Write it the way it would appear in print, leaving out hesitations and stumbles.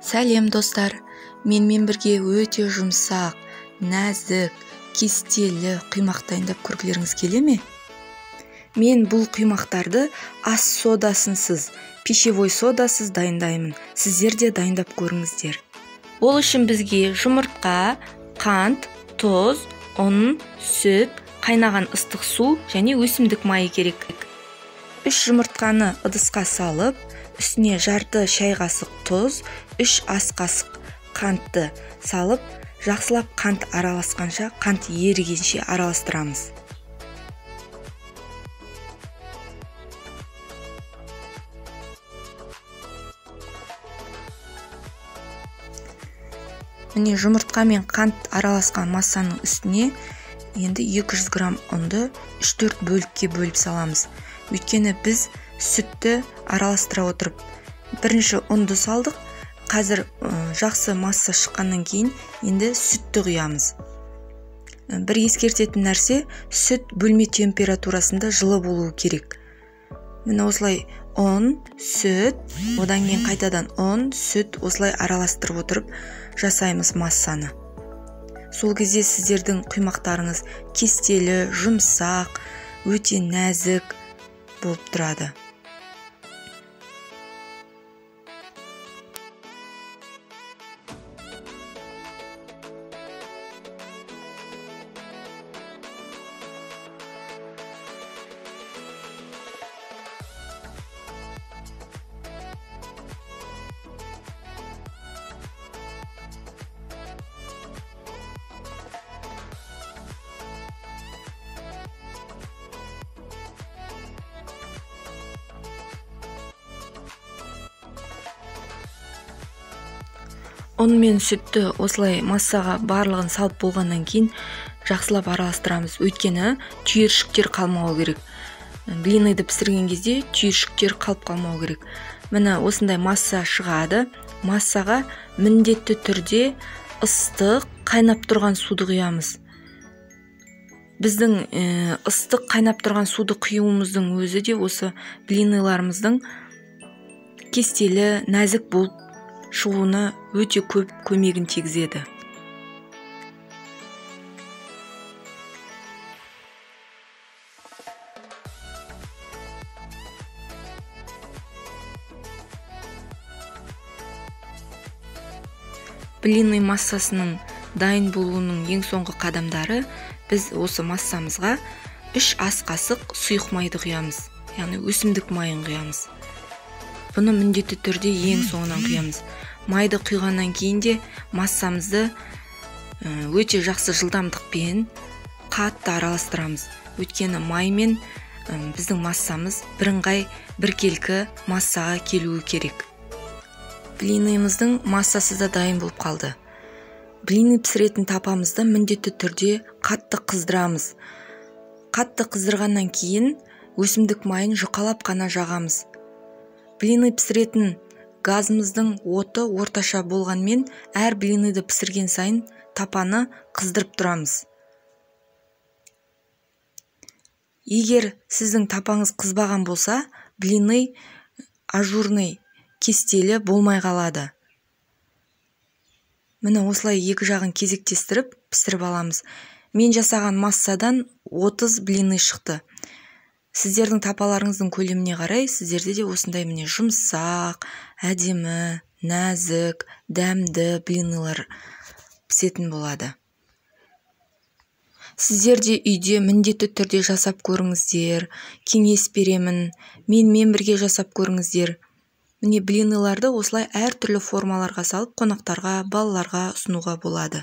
Сәлем достар, менімен бірге өте жұмсақ, нәзік, кестелі құймақ дайындап көргілеріңіз келе ме? Мен бұл құймақтарды ас содасынсыз, пищевой содасыз дайындаймын. Сіздер де дайындап көріңіздер. Ол үшін бізге жұмыртқа, қант, тұз, ұн, сүт, қайнаған ыстық су және өсімдік майы керек. 3 жұмыртқаны ыдысқа салып, үстіне жарты шай қасық тұз, 3 ас қасық қантты салып, жақсылап қант араласқанша, қант ерігенше араластырамыз. Міне жұмыртқа мен қант араласқан массаның үстіне енді 200 грамм ұнды 3-4 бөлікке бөліп саламыз. Өйткені біз сүтті араластыра отырып, бірінші ұнды салдық, қазір жақсы масса шыққаннан кейін енді сүтті құямыз. Бір ескертетін нәрсе, сүт бөлме температурасында жылы болуы керек. Міне осылай ұн, сүт, одан кейін қайтадан ұн, сүт осылай араластырып отырып жасаймыз массаны. Сол кезде сіздердің құймақтарыңыз кестелі, жұмсақ, өте нәзік болып тұрады. Ұн мен сүтті осылай массаға барлығын салып болғаннан кейін жақсылап араластырамыз. Өйткені түйіршіктер қалмауы керек. Блинайды пісірген кезде түйіршіктер қалып қалмауы керек. Міне осындай масса шығады. Массаға міндетті түрде ыстық, қайнап тұрған суды құямыз. Біздің ыстық, қайнап тұрған суды құюымыздың өзі де осы блиныларымыздың кестелі, нәзік болып шығуына өте көп көмегін тигізеді. Блинный массасының дайын болуының ең соңғы қадамдары, біз осы массамызға 3 ас қасық сұйық майды құямыз, яғни өсімдік майын құямыз. Бұны міндетті түрде ең соңынан құямыз. Майды құйғаннан кейін де массамызды өте жақсы жылдамдықпен қатты араластырамыз. Өйткені маймен біздің массамыз бірыңғай біркелкі массаға келуі керек. Блинымыздың массасы да дайын болып қалды. Блины пісіретін тапамызды міндетті түрде қатты қыздырамыз. Қатты қыздырғаннан кейін өсімдік майын жұқалап қана жағамыз. Блины пісіретін газымыздың оты орташа болғанмен, әр блиныды пісірген сайын тапаны қыздырып тұрамыз. Егер сіздің тапаңыз қызбаған болса, блины ажурный, кестелі болмай қалады. Міне осылай екі жағын кезектестіріп пісіріп аламыз. Мен жасаған массадан 30 блины шықты. Сіздердің тапаларыңыздың көлеміне қарай, сіздерде де осындай міне жұмсақ, әдемі, нәзік, дәмді блинылар пісетін болады. Сіздер де үйде міндетті түрде жасап көріңіздер, кеңес беремін, менімен бірге жасап көріңіздер. Міне блиныларды осылай әртүрлі формаларға салып, қонақтарға, балаларға ұсынуға болады.